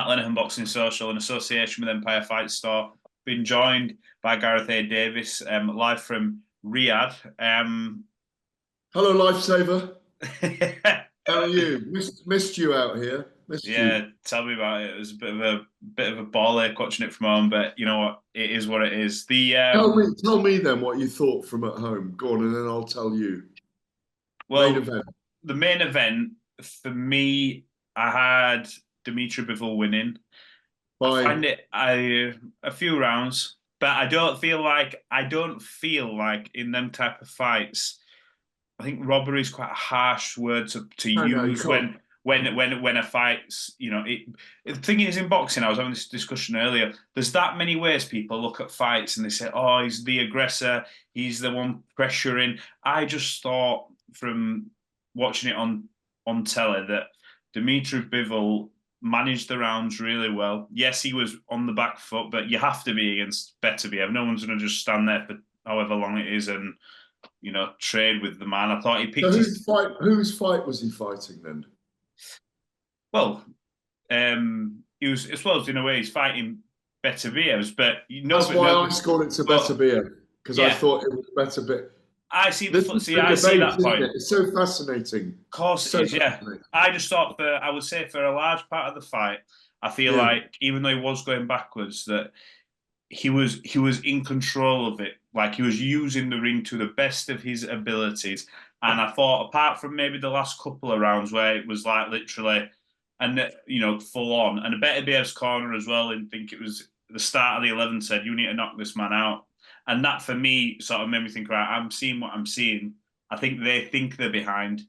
Lenihan Boxing Social in association with Empire Fight Store. Been joined by Gareth A. Davies, live from Riyadh. Hello, lifesaver. How are you? Missed you out here. Missed Yeah, you. tell me about it. It was a bit of a ball ache watching it from home, but you know what? It is what it is. Tell me then what you thought from at home. Go on, and then I'll tell you. Main Well, event. the main event for me, I had Dmitry Bivol winning. I By find it a few rounds, but I don't feel like in them type of fights. I think robbery is quite a harsh word to no, you use can't. when a fight's, you know, the thing is, in boxing, I was having this discussion earlier, there's that many ways people look at fights and they say, oh, he's the aggressor, he's the one pressuring. I just thought from watching it on telly that Dmitry Bivol managed the rounds really well. Yes, he was on the back foot, but you have to be against Beterbiev. No one's going to just stand there for however long it is and, you know, trade with the man. I thought he So picked his... whose fight was he fighting then? Well, he was, as well as in a way, he's fighting Beterbiev's, but That's why I scored it to Beterbiev, because I thought it was Beterbiev. I see This is the I debate, see that point. It's so fascinating. Of course it is, yeah. I just thought I would say for a large part of the fight, I feel like even though he was going backwards, that he was in control of it. Like he was using the ring to the best of his abilities. And I thought, apart from maybe the last couple of rounds where it was like literally, and you know, full on, and a Beterbiev's corner as well. And think it was the start of the 11 said, "You need to knock this man out." And that for me sort of made me think, right, I'm seeing what I'm seeing. I think they think they're behind.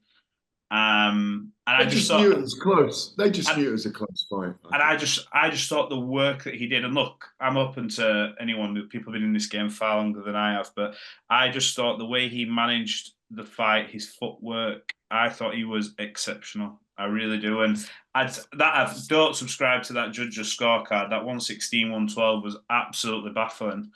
And I just knew thought it was close. They just knew it was a close fight. And I just thought the work that he did, and look, I'm open to anyone, people have been in this game far longer than I have, but I just thought the way he managed the fight, his footwork, I thought he was exceptional. I really do. And I don't subscribe to that judge's scorecard. That 116, 112 was absolutely baffling.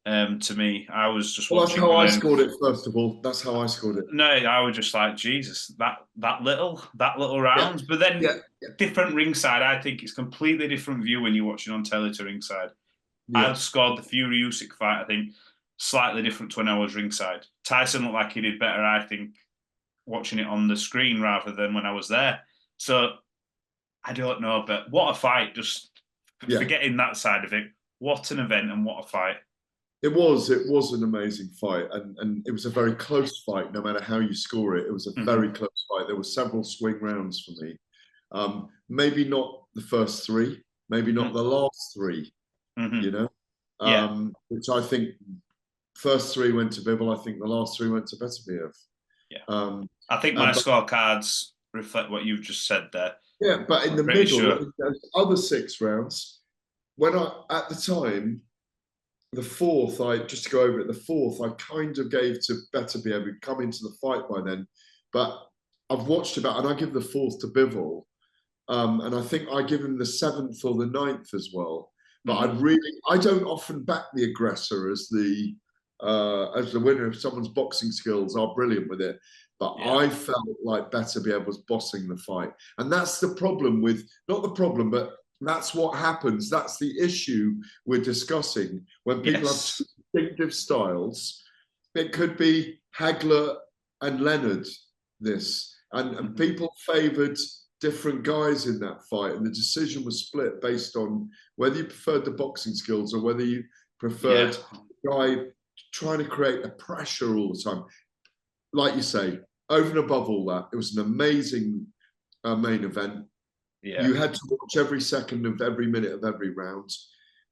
To me, I was just Well, watching. that's how I scored it. First of all, that's how I scored it. No, I was just like, Jesus, that little rounds. But then different ringside, I think it's completely different view when you're watching on telly to ringside. I scored the Fury Usyk fight, I think, slightly different to when I was ringside. Tyson looked like he did better, I think, watching it on the screen rather than when I was there. So I don't know, but what a fight! Just forgetting that side of it, what an event and what a fight. It was an amazing fight, and it was a very close fight. No matter how you score it, it was a very close fight. There were several swing rounds for me. Maybe not the first three, maybe not the last three. You know, which I think first three went to Bivol. I think the last three went to Beterbiev. I think my scorecards reflect what you've just said there. Yeah, but in the middle, those other 6 rounds, when at the time. The fourth, just to go over it, the fourth, I kind of gave to Beterbiev, who'd come into the fight by then. But I've watched about, and I give the fourth to Bivol. And I think I give him the 7th or the 9th as well. But I don't often back the aggressor as the winner if someone's boxing skills are brilliant with it. But I felt like Beterbiev was bossing the fight. And that's the problem with, not the problem, but that's what happens. That's the issue we're discussing. When people have distinctive styles, it could be Hagler and Leonard, and people favoured different guys in that fight, and the decision was split based on whether you preferred the boxing skills or whether you preferred the guy trying to create a pressure all the time. Like you say, over and above all that, it was an amazing main event. You had to watch every second of every minute of every round.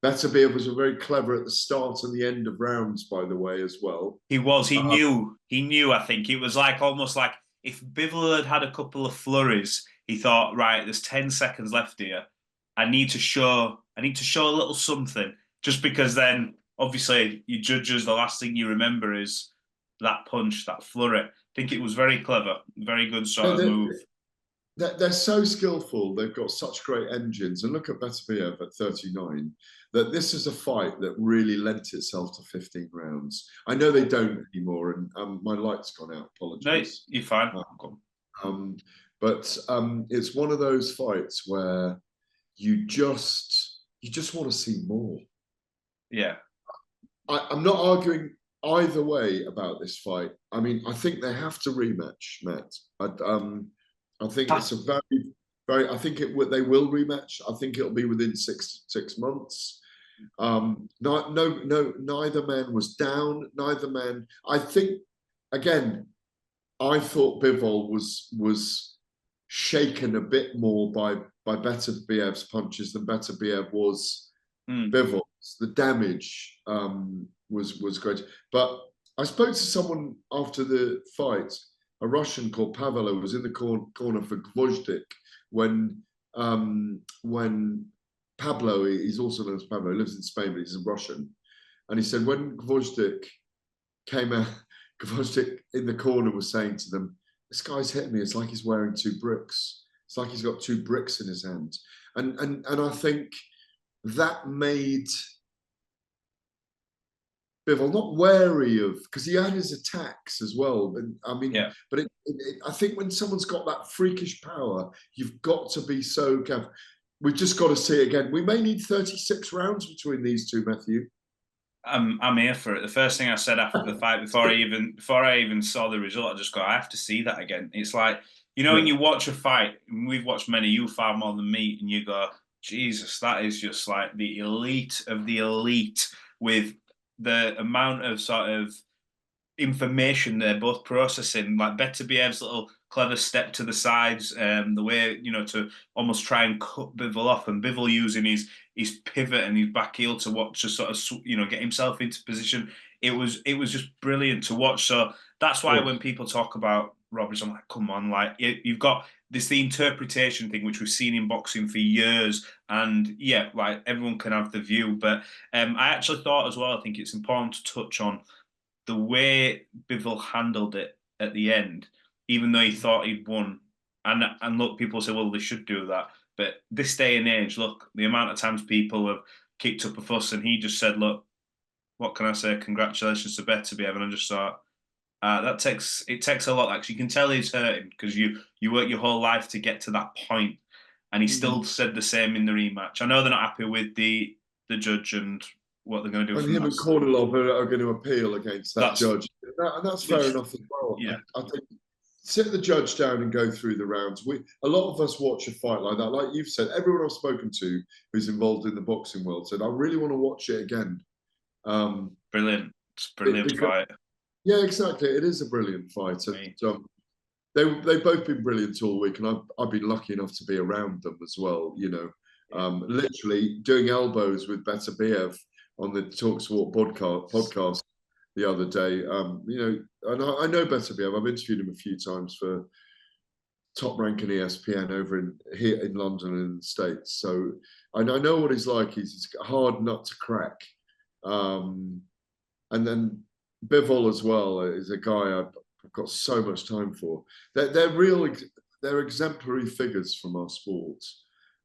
Beterbiev was very clever at the start and the end of rounds, by the way, as well. He was. He knew. I think it was like almost like if Bivol had a couple of flurries, he thought, right, there's 10 seconds left here. I need to show a little something. Just because then, obviously, you judges, the last thing you remember is that punch, that flurry. I think it was very clever, very good sort of move. They're so skillful. They've got such great engines. And look at Beterbiev at 39, that this is a fight that really lent itself to 15 rounds. I know they don't anymore, and my light's gone out. Apologies. No, you're fine. But it's one of those fights where you just want to see more. Yeah. I'm not arguing either way about this fight. I mean, I think they have to rematch, Matt. I think it's a very. I think they will rematch. I think it'll be within six months. Neither man was down. Neither man. I think again. I thought Bivol was shaken a bit more by Beterbiev's punches than Beterbiev was Bivol's. The damage was great. But I spoke to someone after the fight, a Russian called Pavel, who was in the corner for Gvozdyk when Pablo, he's also known as Pablo, he lives in Spain, but he's a Russian. And he said when Gvozdyk came out, Gvozdyk in the corner was saying to them, this guy's hitting me. It's like he's wearing 2 bricks. It's like he's got 2 bricks in his hand. And I think that made Bivol not wary of, because he had his attacks as well. But I mean, but I think when someone's got that freakish power, you've got to be so careful. We've just got to see it again. We may need 36 rounds between these two, Matthew. I'm here for it. The first thing I said after the fight, before I even saw the result, I just go, I have to see that again. It's like, you know, when you watch a fight, and we've watched many, you far more than me, and you go, Jesus, that is just like the elite of the elite, with the amount of sort of information they're both processing, like Beterbiev's little clever step to the sides, the way, you know, to almost try and cut Bivol off, and Bivol using his pivot and his back heel to sort of, you know, get himself into position. It was just brilliant to watch. So that's why when people talk about Roberts, I'm like, come on, like you've got the interpretation thing, which we've seen in boxing for years, and yeah, like everyone can have the view. But I actually thought as well, I think it's important to touch on the way Bivol handled it at the end, even though he thought he'd won. And look, people say, well, they should do that. But this day and age, look, the amount of times people have kicked up a fuss, and he just said, look, what can I say? Congratulations to Beterbiev. And I just thought, it takes a lot. Actually, you can tell he's hurting because you work your whole life to get to that point. And he still said the same in the rematch. I know they're not happy with the judge and what they're going to do. And him and Kornilov are going to appeal against that judge. And that's fair enough as well. Yeah. I think sit the judge down and go through the rounds. A lot of us watch a fight like that. Like you've said, everyone I've spoken to who's involved in the boxing world said, I really want to watch it again. Brilliant. It's a brilliant fight. Yeah, exactly. It is a brilliant fight. And they've both been brilliant all week, and I've been lucky enough to be around them as well, you know. Literally doing elbows with Beterbiev on the TalkSport podcast the other day. You know, and I know Beterbiev. I've interviewed him a few times for Top Rank and ESPN over here in London and in the States. So I know what he's like. He's a hard nut to crack. And then Bivol as well is a guy I've got so much time for. They're exemplary figures from our sport.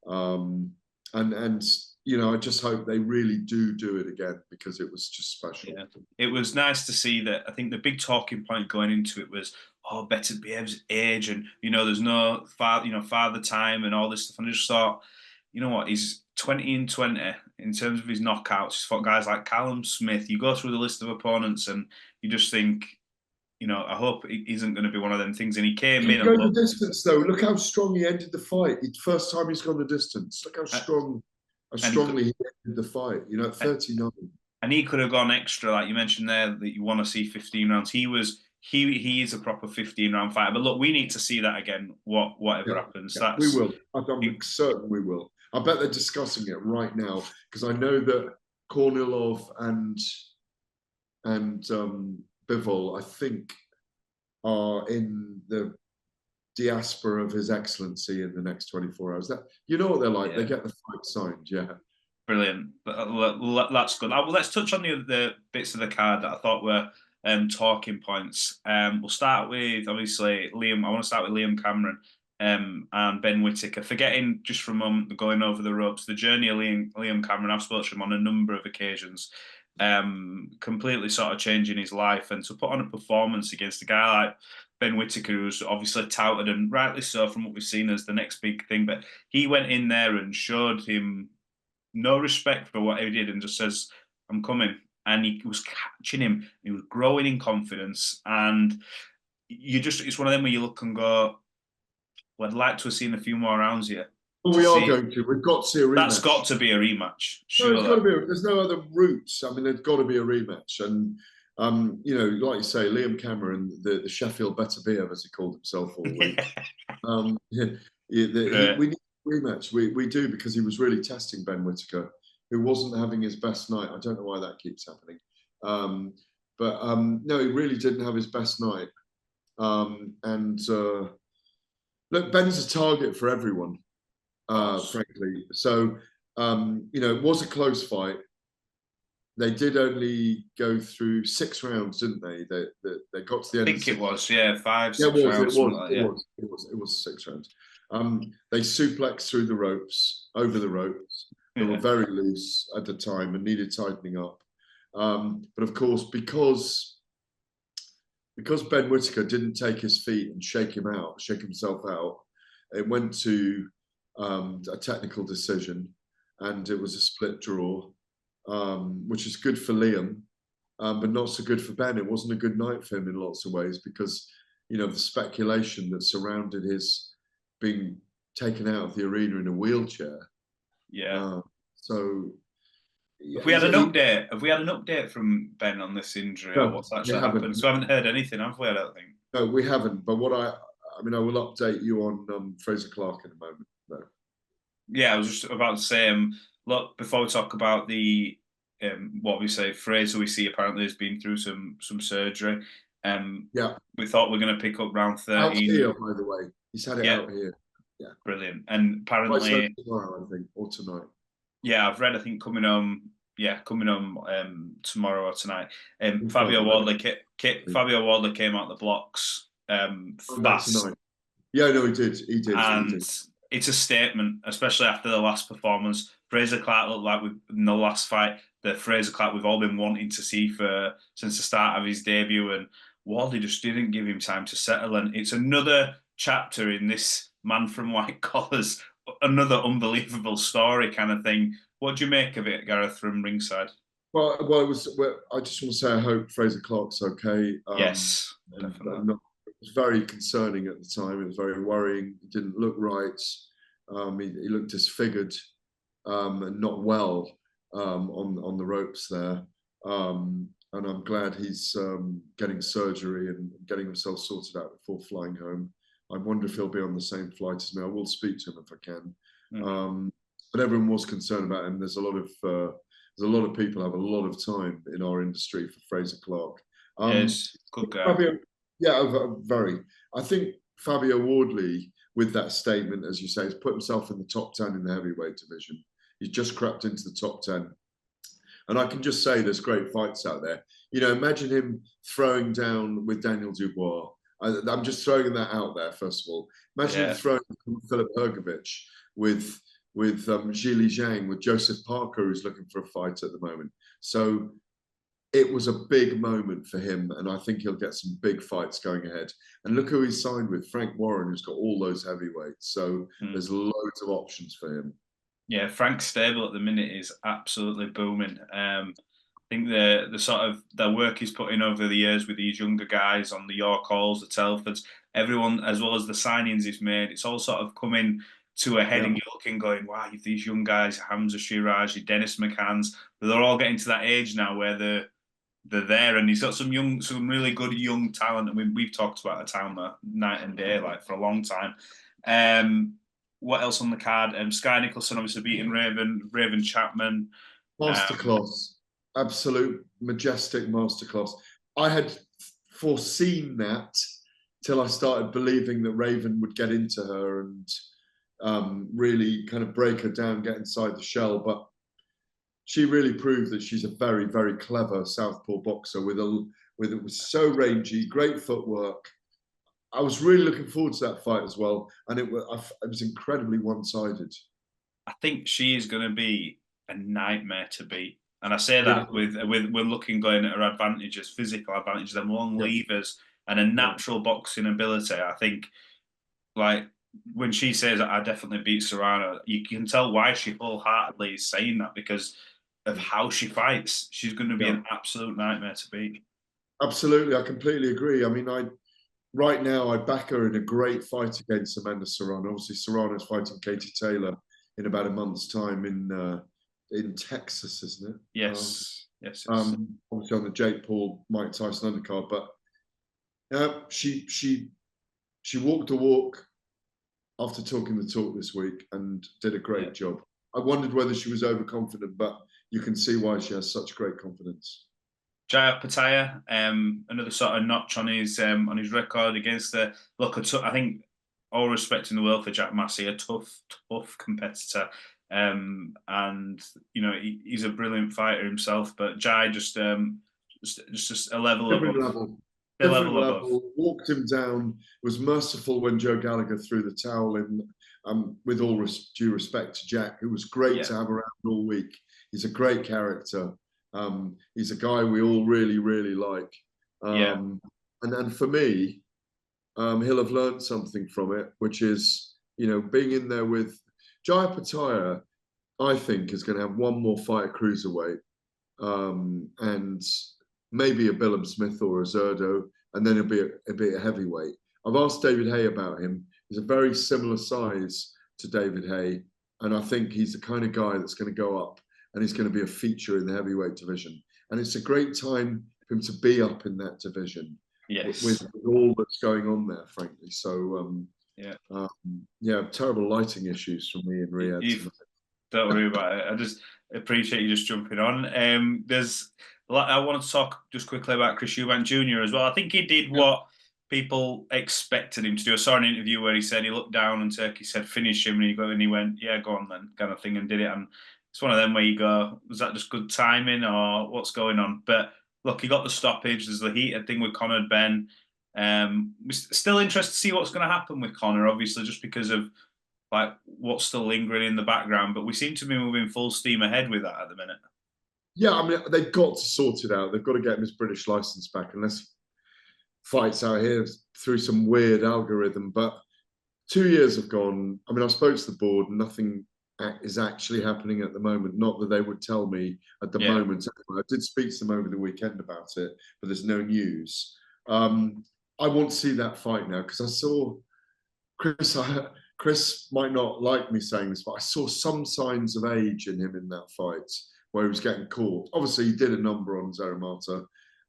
And you know, I just hope they really do it again, because it was just special. Yeah. It was nice to see that. I think the big talking point going into it was, oh, Beterbiev's age, and you know, there's no father time and all this stuff. And I just thought, you know what, he's 20-20 in terms of his knockouts. He's fought guys like Callum Smith. You go through the list of opponents, and you just think, you know, I hope it isn't going to be one of them things. And he came in. Go the distance though. Look how strong he ended the fight. First time he's gone the distance. Look how strongly he ended the fight. You know, at 39. And he could have gone extra, like you mentioned there, that you want to see 15 rounds. He is a proper 15-round fighter. But look, we need to see that again. Whatever happens, we will. I'm certain we will. I bet they're discussing it right now, because I know that Kornilov and Bivol, I think, are in the diaspora of His Excellency in the next 24 hours. That, you know what they're like. They get the fight signed. Yeah. Brilliant. That's good. Let's touch on the bits of the card that I thought were talking points. We'll start with, obviously, Liam. I want to start with Liam Cameron and Benn Whittaker. Forgetting just for a moment, going over the ropes, the journey of Liam Cameron, I've spoken to him on a number of occasions, completely sort of changing his life, and to put on a performance against a guy like Ben Whittaker, who was obviously touted, and rightly so from what we've seen as the next big thing, but he went in there and showed him no respect for what he did and just says, I'm coming. And he was catching him. He was growing in confidence. And it's one of them where you look and go, well, I'd like to have seen a few more rounds here. Well, we are going to. We've got to see a rematch. That's got to be a rematch. Sure. No, there's no other routes. I mean, there's got to be a rematch. And, you know, like you say, Liam Cameron, the Sheffield Beterbiev, as he called himself all week. We need a rematch. We do, because he was really testing Ben Whittaker, who wasn't having his best night. I don't know why that keeps happening. No, he really didn't have his best night. Look, Ben's a target for everyone, frankly. So, you know, it was a close fight. They did only go through 6 rounds, didn't they? They got to the end. I think it was, 5, 6 rounds. It was 6 rounds. They suplexed through the ropes, over the ropes. They were very loose at the time and needed tightening up. But of course, because Ben Whittaker didn't take his feet and shake himself out, it went to a technical decision, and it was a split draw, which is good for Liam, but not so good for Ben. It wasn't a good night for him in lots of ways, because, you know, the speculation that surrounded his being taken out of the arena in a wheelchair. Have we had an update from Ben on this injury, or what's actually happened? So I haven't heard anything, have we? I don't think. No, we haven't. But I will update you on Frazer Clarke in a moment, though. Yeah, I was just about to say, look, before we talk about the what we say, Frazer, we see apparently has been through some surgery. We thought we are going to pick up round 13. Out here, by the way, he's had it out here. Yeah, brilliant. And apparently tomorrow, I think, or tonight. Yeah, I've read. I think coming home tomorrow or tonight. Fabio Wardley came out the blocks fast. Tonight. Yeah, no, he did. And it's a statement, especially after the last performance. Frazer Clarke looked like in the last fight, the Frazer Clarke we've all been wanting to see since the start of his debut, and Wardley just didn't give him time to settle. And it's another chapter in this man from white collars, another unbelievable story kind of thing. What do you make of it, Gareth, from ringside? Well, I just want to say I hope Frazer Clarke's okay. Yes, definitely. It was very concerning at the time. It was very worrying. He didn't look right. He looked disfigured and not well on the ropes there. And I'm glad he's getting surgery and getting himself sorted out before flying home. I wonder if he'll be on the same flight as me. I will speak to him if I can. But everyone was concerned about him. There's a lot of people have a lot of time in our industry for Frazer Clarke. Yes, good guy. Very. I think Fabio Wardley, with that statement, as you say, has put himself in the top 10 in the heavyweight division. He's just crept into the top 10. And I can just say there's great fights out there. You know, imagine him throwing down with Daniel Dubois. I'm just throwing that out there, first of all. Imagine him throwing Filip Hrgovic with Zhili Zhang, with Joseph Parker, who's looking for a fight at the moment. So it was a big moment for him, and I think he'll get some big fights going ahead. And look who he's signed with, Frank Warren, who's got all those heavyweights. So there's loads of options for him. Yeah, Frank's stable at the minute is absolutely booming. I think the work he's put in over the years with these younger guys on the York Halls, the Telfords, everyone, as well as the signings he's made, it's all sort of coming to a head, and you're looking, going, wow, you've these young guys, Hamza Shiraji, Dennis McCann's, they're all getting to that age now where they're there, and he's got some really good young talent. I mean, we've talked about the town night and day, like, for a long time. What else on the card? Skye Nicolson obviously beating Raven Chapman. Masterclass. Absolute majestic masterclass. I had foreseen that till I started believing that Raven would get into her and really kind of break her down, get inside the shell. But she really proved that she's a very, very clever southpaw boxer it was so rangy, great footwork. I was really looking forward to that fight as well, and it was incredibly one-sided. I think she is going to be a nightmare to beat, and I say that with we're looking going at her advantages, physical advantages, them long levers. and a natural boxing ability. I think, like, when she says I definitely beat Serrano, you can tell why she wholeheartedly is saying that, because of how she fights. She's going to be an absolute nightmare to beat. Absolutely, I completely agree. I mean, right now I back her in a great fight against Amanda Serrano. Obviously, Serrano's fighting Katie Taylor in about a month's time in Texas, isn't it? Yes, yes. Obviously on the Jake Paul, Mike Tyson undercard, but she walked the walk after talking the talk this week and did a great job. I wondered whether she was overconfident, but you can see why she has such great confidence. Jai Opetaia, another sort of notch on his record against the look. I think, all respect in the world for Jack Massey, a tough competitor, and you know he's a brilliant fighter himself. But Jai just a level Different above. Different level. Walked him down. Was merciful when Joe Gallagher threw the towel in. With all due respect to Jack, who was great to have around all week. He's a great character. He's a guy we all really, really like. And for me, he'll have learned something from it, which is, you know, being in there with Jai Opetaia, I think, is going to have one more fight at cruiserweight, and maybe a Billum Smith or a Zerdo, and then it'll be a heavyweight. I've asked David Haye about him. He's a very similar size to David Haye, and I think he's the kind of guy that's going to go up, and he's going to be a feature in the heavyweight division. And it's a great time for him to be up in that division with all that's going on there, frankly. So, terrible lighting issues from me in Riyadh. Don't worry about it. I just appreciate you just jumping on. I want to talk just quickly about Chris Eubank Jr. as well. I think he did what people expected him to do. I saw an interview where he said he looked down and Turkey said, finish him. And he went, yeah, go on then, kind of thing, and did it. And it's one of them where you go, was that just good timing or what's going on? But look, he got the stoppage. There's the heated thing with Conor, Benn. We're still interested to see what's going to happen with Conor, obviously, just because of like what's still lingering in the background. But we seem to be moving full steam ahead with that at the minute. Yeah, I mean, they've got to sort it out. They've got to get him his British license back, unless he fights out here through some weird algorithm. But 2 years have gone. I mean, I spoke to the board. Nothing is actually happening at the moment. Not that they would tell me at the moment. I did speak to them over the weekend about it, but there's no news. I want to see that fight now, because I saw Chris might not like me saying this, but I saw some signs of age in him in that fight, where he was getting caught. Obviously, he did a number on Zaramata,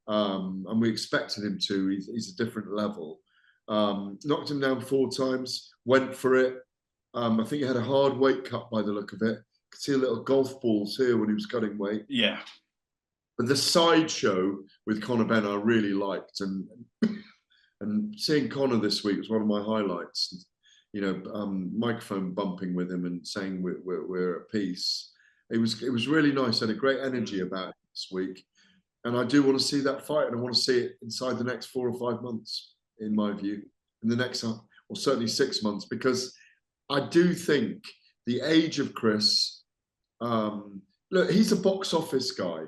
and we expected him to. He's a different level. Knocked him down 4 times, went for it. I think he had a hard weight cut by the look of it. Could see a little golf balls here when he was cutting weight. Yeah. But the sideshow with Conor Benn I really liked, and seeing Conor this week was one of my highlights. You know, microphone bumping with him and saying we're at peace. It was really nice. Had a great energy about it this week, and I do want to see that fight, and I want to see it inside the next 4 or 5 months, in my view, in the next, or certainly 6 months, because I do think the age of Chris. Look, he's a box office guy.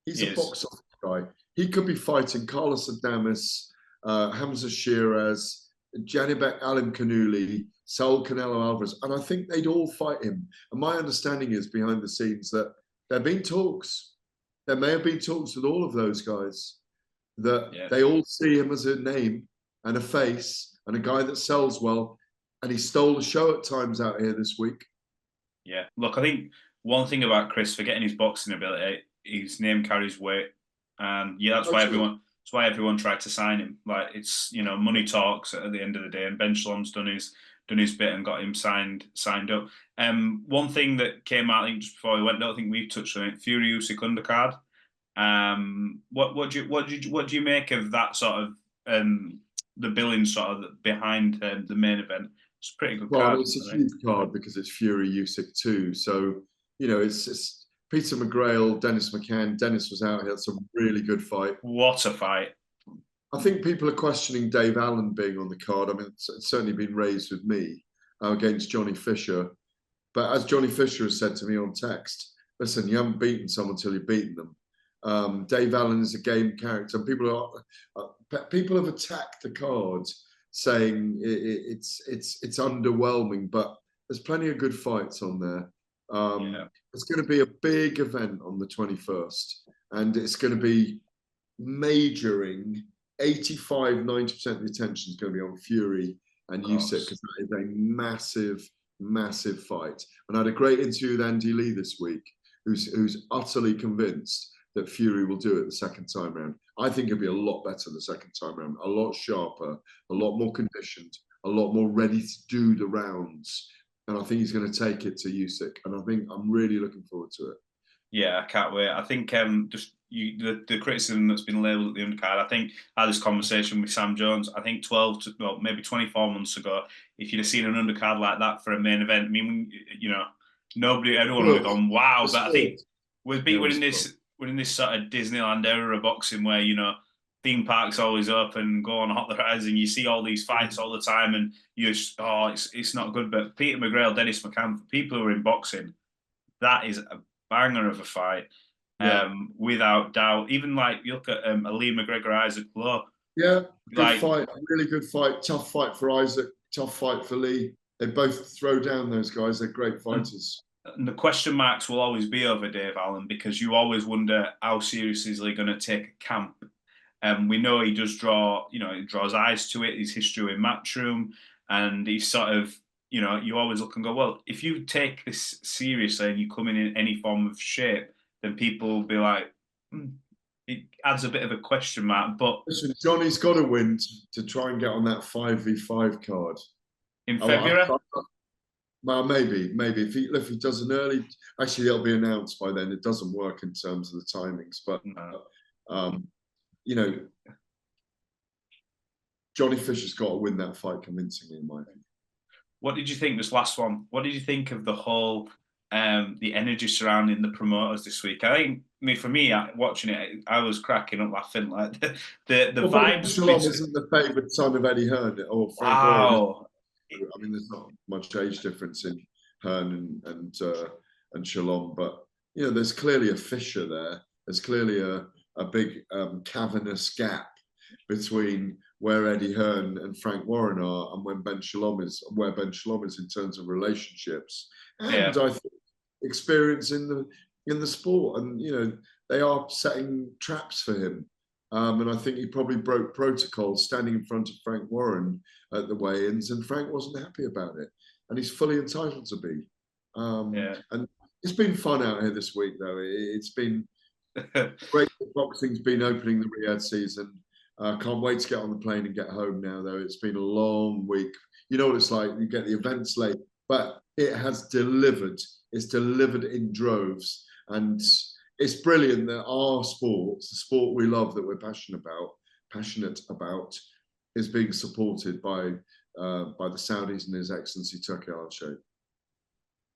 He's a box office guy. He could be fighting Carlos Adames, Hamza Shiraz, Janibek Alim Kanuli, Saul Canelo Alvarez, and I think they'd all fight him. And my understanding is behind the scenes that there have been talks. There may have been talks with all of those guys, that they all see him as a name and a face and a guy that sells well. And he stole the show at times out here this week. Yeah, look, I think one thing about Chris, forgetting his boxing ability, his name carries weight, and that's why everyone tried to sign him. Like, it's, you know, money talks at the end of the day, and Ben Shalom's done his bit and got him signed up. One thing that came out, I think, just before we went, I don't think we've touched on it. Fury Usyk undercard. What do you make of that sort of the billing sort of behind the main event? It's a pretty good card. Well, it's a huge card because it's Fury Usyk too. So, you know, it's Peter McGrail, Dennis McCann. Dennis was out here. It's a really good fight. What a fight. I think people are questioning Dave Allen being on the card. I mean, it's certainly been raised with me against Johnny Fisher. But as Johnny Fisher has said to me on text, listen, you haven't beaten someone until you've beaten them. Dave Allen is a game character. People have attacked the card, saying it's underwhelming, but there's plenty of good fights on there. It's going to be a big event on the 21st, and it's going to be majoring. 85-90% of the attention is going to be on Fury and Usyk, because that is a massive, massive fight. And I had a great interview with Andy Lee this week, who's utterly convinced that Fury will do it the second time round. I think it'll be a lot better the second time round, a lot sharper, a lot more conditioned, a lot more ready to do the rounds. And I think he's going to take it to Usyk. And I think I'm really looking forward to it. Yeah, I can't wait. I think the criticism that's been labelled at the undercard, I think I had this conversation with Sam Jones, I think maybe 24 months ago, if you'd have seen an undercard like that for a main event, I mean, everyone would have gone, wow. But I think we're in this sort of Disneyland era of boxing where, theme parks always open, go on hot rides, and you see all these fights all the time, and you just, it's not good. But Peter McGrail, Dennis McCann, for people who are in boxing, that is a banger of a fight, without doubt. Even you look at Ali McGregor, Isaac Lowe. Yeah, good fight, really good fight. Tough fight for Isaac, tough fight for Lee. They both throw down those guys. They're great fighters. And the question marks will always be over Dave Allen, because you always wonder how seriously is he going to take a camp. We know he does draw, he draws eyes to it. His history in Matchroom, and he's sort of, you always look and go, well, if you take this seriously and you come in any form of shape, then people will be like, it adds a bit of a question mark. But listen, Johnny's got to win to try and get on that 5v5 card in February. Well, maybe if he does an early, actually it'll be announced by then. It doesn't work in terms of the timings, but Johnny Fisher's got to win that fight convincingly, in my opinion. What did you think this last one? What did you think of the whole, the energy surrounding the promoters this week? I think, for me, watching it, I was cracking up laughing. Like the vibes. Shalom isn't the favourite son of Eddie Hearn or Frank Warren. I mean, there's not much age difference in Hearn and Shalom, but there's clearly a fissure there. There's clearly a big cavernous gap between where Eddie Hearn and Frank Warren are and where Ben Shalom is in terms of relationships and I think experience in the sport. And they are setting traps for him. And I think he probably broke protocol standing in front of Frank Warren at the weigh-ins, and Frank wasn't happy about it. And he's fully entitled to be. And it's been fun out here this week, though. It's been great. Boxing's been opening the Riyadh season. Can't wait to get on the plane and get home now, though. It's been a long week. You know what it's like. You get the events late, but it has delivered. It's delivered in droves. And it's brilliant that our sport, the sport we love, that we're passionate about, is being supported by the Saudis and His Excellency Turki Al-Sheikh.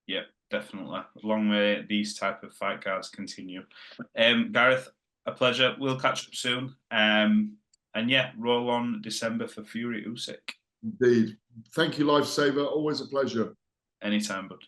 Yeah, definitely. Long may these type of fight cards continue. Gareth, a pleasure. We'll catch up soon. And roll on December for Fury Usyk. Indeed. Thank you, Lifesaver. Always a pleasure. Anytime, bud.